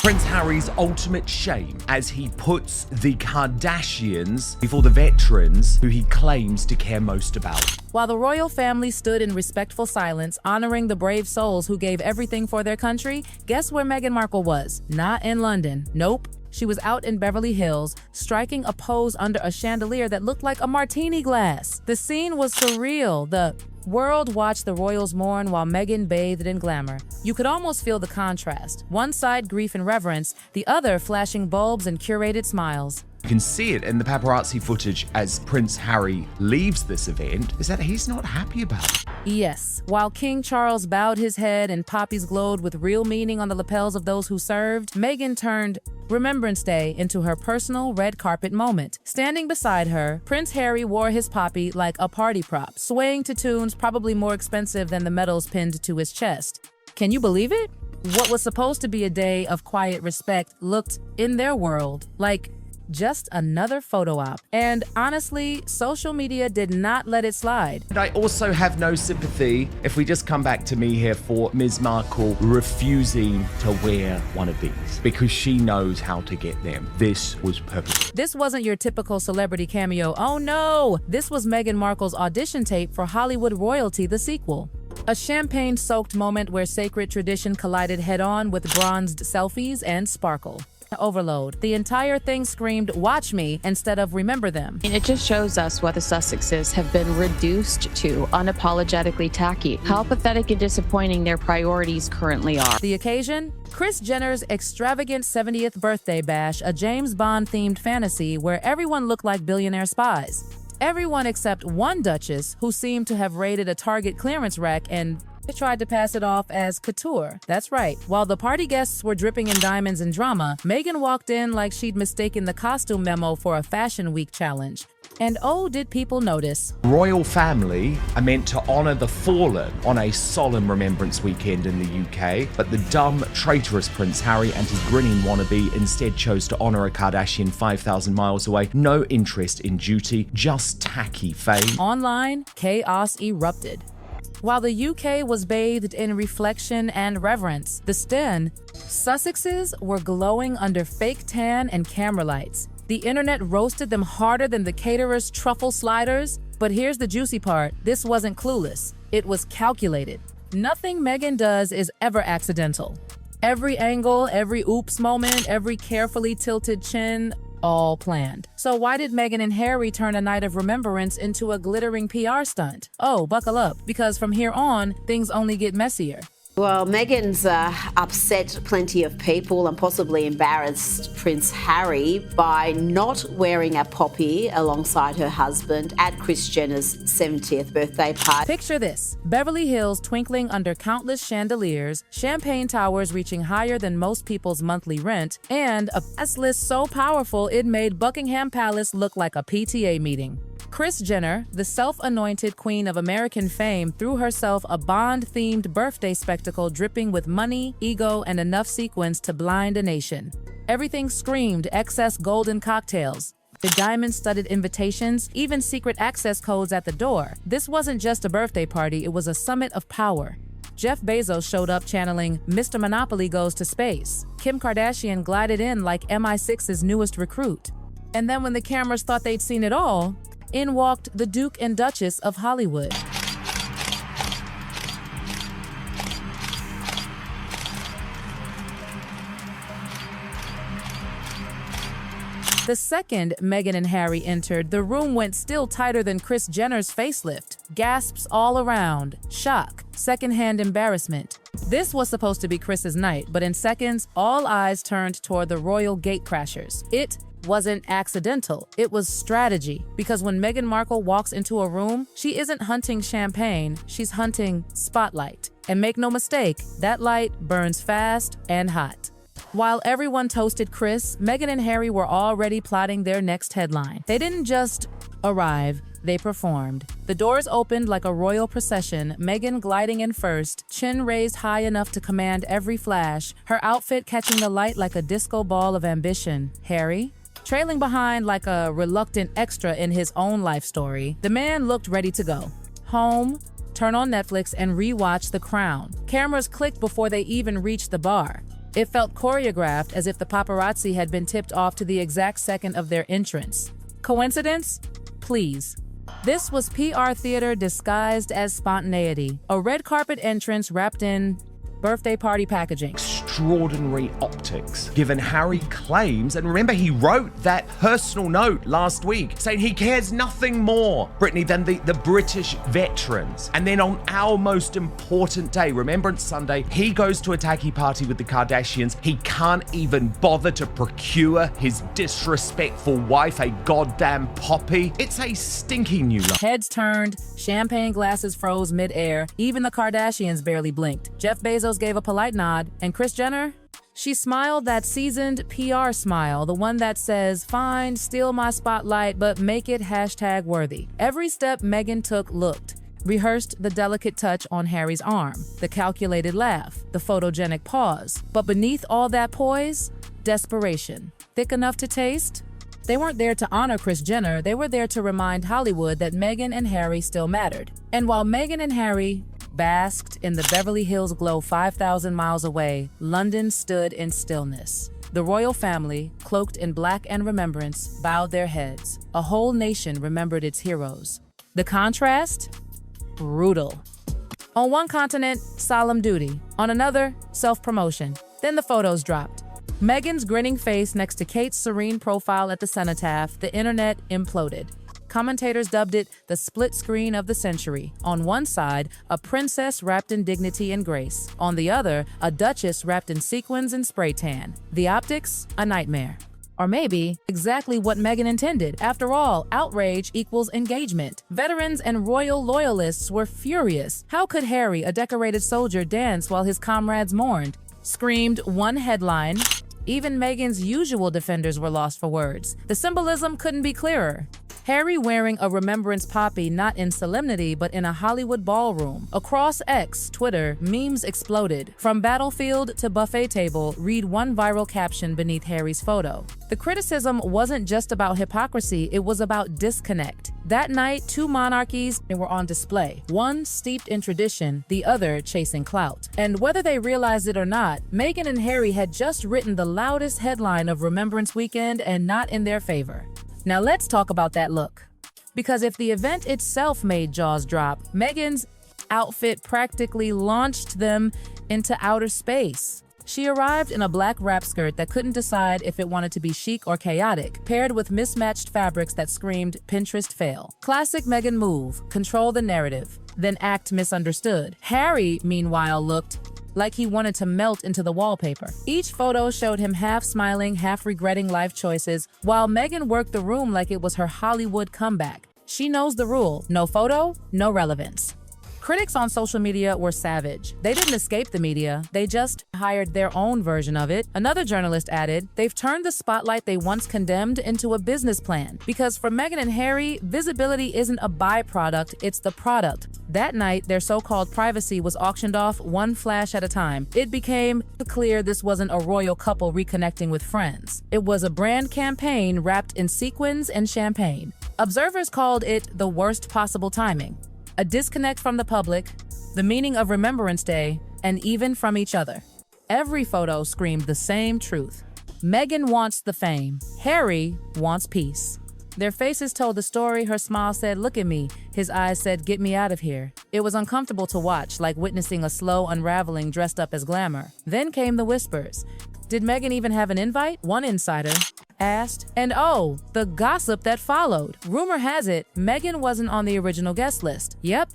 Prince Harry's ultimate shame as he puts the Kardashians before the veterans who he claims to care most about. While the royal family stood in respectful silence, honoring the brave souls who gave everything for their country, guess where Meghan Markle was? Not in London. Nope. She was out in Beverly Hills, striking a pose under a chandelier that looked like a martini glass. The scene was surreal. The world watched the royals mourn while Meghan bathed in glamour. You could almost feel the contrast. One side grief and reverence, the other flashing bulbs and curated smiles. You can see it in the paparazzi footage as Prince Harry leaves this event, is that he's not happy about it. Yes, while King Charles bowed his head and poppies glowed with real meaning on the lapels of those who served, Meghan turned Remembrance Day into her personal red carpet moment. Standing beside her, Prince Harry wore his poppy like a party prop, swaying to tunes probably more expensive than the medals pinned to his chest. Can you believe it? What was supposed to be a day of quiet respect looked, in their world, like just another photo op. And honestly, social media did not let it slide. And I also have no sympathy, if we just come back to me here, for Ms. Markle refusing to wear one of these because she knows how to get them. This was purposeful. This wasn't your typical celebrity cameo. Oh no! This was Meghan Markle's audition tape for Hollywood Royalty, the sequel. A champagne-soaked moment where sacred tradition collided head-on with bronzed selfies and sparkle. Overload. The entire thing screamed, "Watch me," instead of "Remember them." It just shows us what the Sussexes have been reduced to, unapologetically tacky. How pathetic and disappointing their priorities currently are. The occasion? Kris Jenner's extravagant 70th birthday bash, a James Bond-themed fantasy where everyone looked like billionaire spies. Everyone except one duchess who seemed to have raided a Target clearance rack and tried to pass it off as couture. That's right. While the party guests were dripping in diamonds and drama, Meghan walked in like she'd mistaken the costume memo for a Fashion Week challenge. And oh, did people notice? Royal family are meant to honor the fallen on a solemn Remembrance weekend in the UK, but the dumb, traitorous Prince Harry and his grinning wannabe instead chose to honor a Kardashian 5,000 miles away. No interest in duty, just tacky fame. Online, chaos erupted. While the UK was bathed in reflection and reverence, the Sussexes were glowing under fake tan and camera lights. The internet roasted them harder than the caterer's truffle sliders. But here's the juicy part. This wasn't clueless. It was calculated. Nothing Meghan does is ever accidental. Every angle, every oops moment, every carefully tilted chin, all planned. So why did Meghan and Harry turn a night of remembrance into a glittering PR stunt? Oh, buckle up, because from here on, things only get messier. Well, Meghan's upset plenty of people and possibly embarrassed Prince Harry by not wearing a poppy alongside her husband at Kris Jenner's 70th birthday party. Picture this: Beverly Hills twinkling under countless chandeliers, champagne towers reaching higher than most people's monthly rent, and a guest list so powerful it made Buckingham Palace look like a PTA meeting. Kris Jenner, the self-anointed queen of American fame, threw herself a Bond-themed birthday spectacle dripping with money, ego, and enough sequins to blind a nation. Everything screamed excess golden cocktails, the diamond-studded invitations, even secret access codes at the door. This wasn't just a birthday party, it was a summit of power. Jeff Bezos showed up channeling Mr. Monopoly Goes to Space. Kim Kardashian glided in like MI6's newest recruit. And then when the cameras thought they'd seen it all, in walked the Duke and Duchess of Hollywood. The second Meghan and Harry entered, the room went still tighter than Kris Jenner's facelift. Gasps all around, shock, secondhand embarrassment. This was supposed to be Kris's night, but in seconds, all eyes turned toward the royal gatecrashers. It wasn't accidental, it was strategy. Because when Meghan Markle walks into a room, she isn't hunting champagne, she's hunting spotlight. And make no mistake, that light burns fast and hot. While everyone toasted Kris, Meghan and Harry were already plotting their next headline. They didn't just arrive, they performed. The doors opened like a royal procession, Meghan gliding in first, chin raised high enough to command every flash, her outfit catching the light like a disco ball of ambition. Harry, trailing behind like a reluctant extra in his own life story, the man looked ready to go. Home, turn on Netflix and rewatch The Crown. Cameras clicked before they even reached the bar. It felt choreographed, as if the paparazzi had been tipped off to the exact second of their entrance. Coincidence? Please. This was PR theater disguised as spontaneity. A red carpet entrance wrapped in birthday party packaging. Extraordinary optics, given Harry claims, and remember he wrote that personal note last week saying he cares nothing more, Brittany, than the British veterans. And then on our most important day, Remembrance Sunday, he goes to a tacky party with the Kardashians. He can't even bother to procure his disrespectful wife a goddamn poppy. It's a stinky new look. Heads turned, champagne glasses froze mid-air. Even the Kardashians barely blinked. Jeff Bezos gave a polite nod, and Kris Jenner? She smiled that seasoned PR smile, the one that says, fine, steal my spotlight, but make it hashtag worthy. Every step Meghan took looked. Rehearsed the delicate touch on Harry's arm, the calculated laugh, the photogenic pause. But beneath all that poise, desperation. Thick enough to taste? They weren't there to honor Kris Jenner, they were there to remind Hollywood that Meghan and Harry still mattered. And while Meghan and Harry basked in the Beverly Hills glow 5,000 miles away, London stood in stillness. The royal family, cloaked in black and remembrance, bowed their heads. A whole nation remembered its heroes. The contrast? Brutal. On one continent, solemn duty. On another, self-promotion. Then the photos dropped. Meghan's grinning face next to Kate's serene profile at the cenotaph, the internet imploded. Commentators dubbed it the split screen of the century. On one side, a princess wrapped in dignity and grace. On the other, a duchess wrapped in sequins and spray tan. The optics, a nightmare. Or maybe exactly what Meghan intended. After all, outrage equals engagement. Veterans and royal loyalists were furious. How could Harry, a decorated soldier, dance while his comrades mourned? Screamed one headline. Even Meghan's usual defenders were lost for words. The symbolism couldn't be clearer. Harry wearing a remembrance poppy not in solemnity but in a Hollywood ballroom. Across X, Twitter, memes exploded. From battlefield to buffet table, read one viral caption beneath Harry's photo. The criticism wasn't just about hypocrisy, it was about disconnect. That night, two monarchies were on display. One steeped in tradition, the other chasing clout. And whether they realized it or not, Meghan and Harry had just written the loudest headline of Remembrance Weekend, and not in their favor. Now let's talk about that look. Because if the event itself made jaws drop, Meghan's outfit practically launched them into outer space. She arrived in a black wrap skirt that couldn't decide if it wanted to be chic or chaotic, paired with mismatched fabrics that screamed Pinterest fail. Classic Meghan move, control the narrative, then act misunderstood. Harry, meanwhile, looked like he wanted to melt into the wallpaper. Each photo showed him half smiling, half regretting life choices, while Meghan worked the room like it was her Hollywood comeback. She knows the rule: no photo, no relevance. Critics on social media were savage. They didn't escape the media, they just hired their own version of it. Another journalist added, they've turned the spotlight they once condemned into a business plan. Because for Meghan and Harry, visibility isn't a byproduct, it's the product. That night, their so-called privacy was auctioned off one flash at a time. It became clear this wasn't a royal couple reconnecting with friends. It was a brand campaign wrapped in sequins and champagne. Observers called it the worst possible timing. A disconnect from the public, the meaning of Remembrance Day, and even from each other. Every photo screamed the same truth. Meghan wants the fame. Harry wants peace. Their faces told the story. Her smile said, look at me. His eyes said, get me out of here. It was uncomfortable to watch, like witnessing a slow unraveling dressed up as glamour. Then came the whispers. Did Meghan even have an invite? One insider asked. And oh, the gossip that followed. Rumor has it, Meghan wasn't on the original guest list. Yep.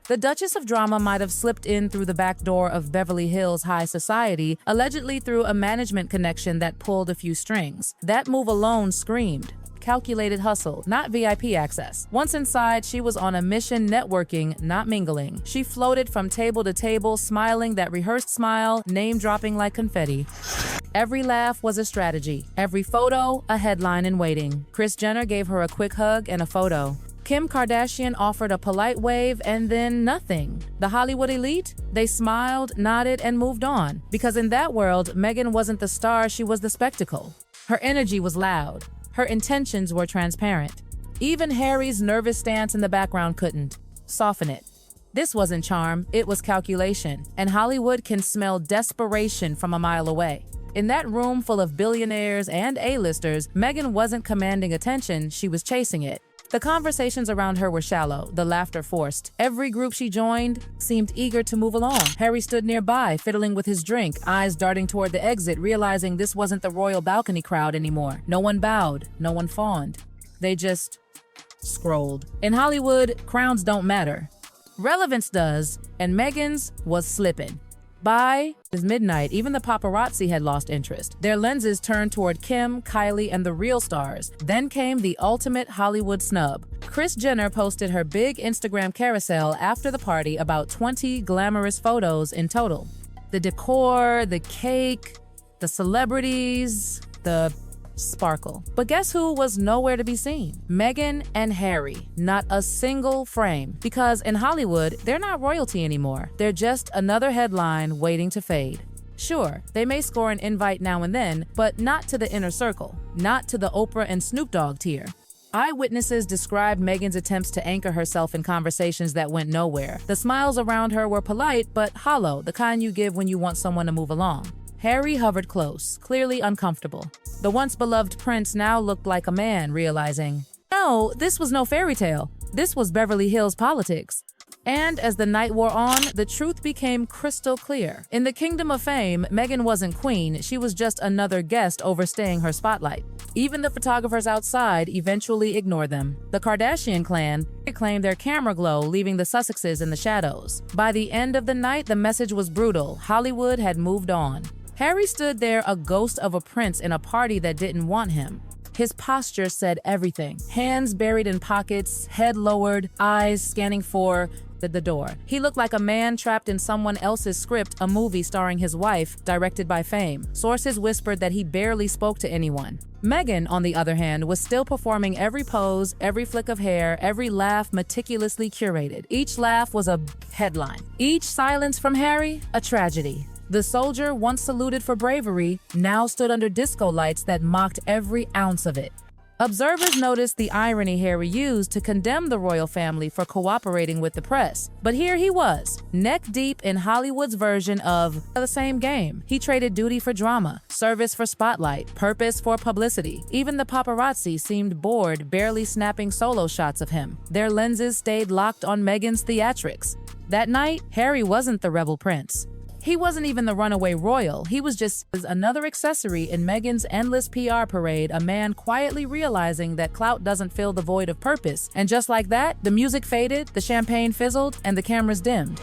The Duchess of Drama might have slipped in through the back door of Beverly Hills high society, allegedly through a management connection that pulled a few strings. That move alone screamed calculated hustle, not VIP access. Once inside, she was on a mission, networking, not mingling. She floated from table to table, smiling that rehearsed smile, name-dropping like confetti. Every laugh was a strategy. Every photo, a headline in waiting. Kris Jenner gave her a quick hug and a photo. Kim Kardashian offered a polite wave and then nothing. The Hollywood elite? They smiled, nodded, and moved on. Because in that world, Meghan wasn't the star, she was the spectacle. Her energy was loud. Her intentions were transparent. Even Harry's nervous stance in the background couldn't soften it. This wasn't charm, it was calculation, and Hollywood can smell desperation from a mile away. In that room full of billionaires and A-listers, Meghan wasn't commanding attention, she was chasing it. The conversations around her were shallow, the laughter forced. Every group she joined seemed eager to move along. Harry stood nearby, fiddling with his drink, eyes darting toward the exit, realizing this wasn't the royal balcony crowd anymore. No one bowed, no one fawned. They just scrolled. In Hollywood, crowns don't matter. Relevance does, and Meghan's was slipping. By midnight, even the paparazzi had lost interest. Their lenses turned toward Kim, Kylie, and the real stars. Then came the ultimate Hollywood snub. Kris Jenner posted her big Instagram carousel after the party, about 20 glamorous photos in total. The decor, the cake, the celebrities, the sparkle. But guess who was nowhere to be seen? Meghan and Harry. Not a single frame. Because in Hollywood, they're not royalty anymore. They're just another headline waiting to fade. Sure, they may score an invite now and then, but not to the inner circle. Not to the Oprah and Snoop Dogg tier. Eyewitnesses described Meghan's attempts to anchor herself in conversations that went nowhere. The smiles around her were polite, but hollow, the kind you give when you want someone to move along. Harry hovered close, clearly uncomfortable. The once beloved prince now looked like a man, realizing, no, this was no fairy tale. This was Beverly Hills politics. And as the night wore on, the truth became crystal clear. In the kingdom of fame, Meghan wasn't queen, she was just another guest overstaying her spotlight. Even the photographers outside eventually ignored them. The Kardashian clan claimed their camera glow, leaving the Sussexes in the shadows. By the end of the night, the message was brutal. Hollywood had moved on. Harry stood there, a ghost of a prince in a party that didn't want him. His posture said everything. Hands buried in pockets, head lowered, eyes scanning for the door. He looked like a man trapped in someone else's script, a movie starring his wife, directed by fame. Sources whispered that he barely spoke to anyone. Meghan, on the other hand, was still performing every pose, every flick of hair, every laugh meticulously curated. Each laugh was a headline. Each silence from Harry, a tragedy. The soldier, once saluted for bravery, now stood under disco lights that mocked every ounce of it. Observers noticed the irony Harry used to condemn the royal family for cooperating with the press. But here he was, neck deep in Hollywood's version of the same game. He traded duty for drama, service for spotlight, purpose for publicity. Even the paparazzi seemed bored, barely snapping solo shots of him. Their lenses stayed locked on Meghan's theatrics. That night, Harry wasn't the rebel prince. He wasn't even the runaway royal. He was just another accessory in Meghan's endless PR parade, a man quietly realizing that clout doesn't fill the void of purpose. And just like that, the music faded, the champagne fizzled, and the cameras dimmed.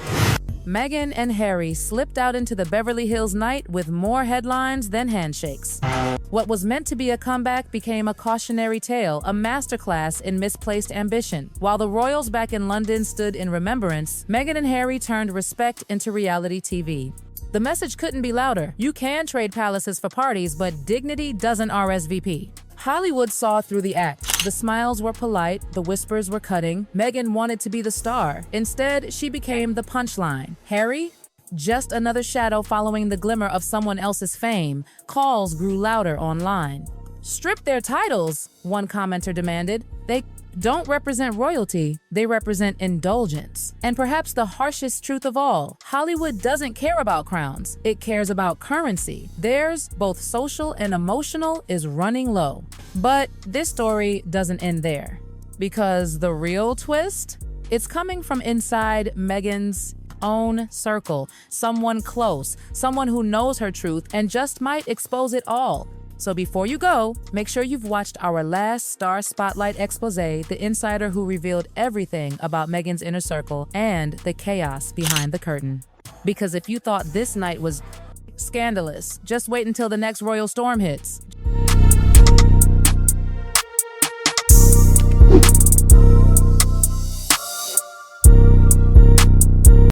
Meghan and Harry slipped out into the Beverly Hills night with more headlines than handshakes. What was meant to be a comeback became a cautionary tale, a masterclass in misplaced ambition. While the royals back in London stood in remembrance, Meghan and Harry turned respect into reality TV. The message couldn't be louder. You can trade palaces for parties, but dignity doesn't RSVP. Hollywood saw through the act. The smiles were polite, the whispers were cutting. Meghan wanted to be the star. Instead, she became the punchline. Harry? Just another shadow following the glimmer of someone else's fame. Calls grew louder online. Strip their titles, one commenter demanded. They don't represent royalty, they represent indulgence. And perhaps the harshest truth of all, Hollywood doesn't care about crowns, it cares about currency. Theirs, both social and emotional, is running low. But this story doesn't end there. Because the real twist? It's coming from inside Meghan's own circle, someone close, someone who knows her truth and just might expose it all. So before you go, make sure you've watched our last Star Spotlight expose, the insider who revealed everything about Meghan's inner circle and the chaos behind the curtain. Because if you thought this night was scandalous, just wait until the next royal storm hits.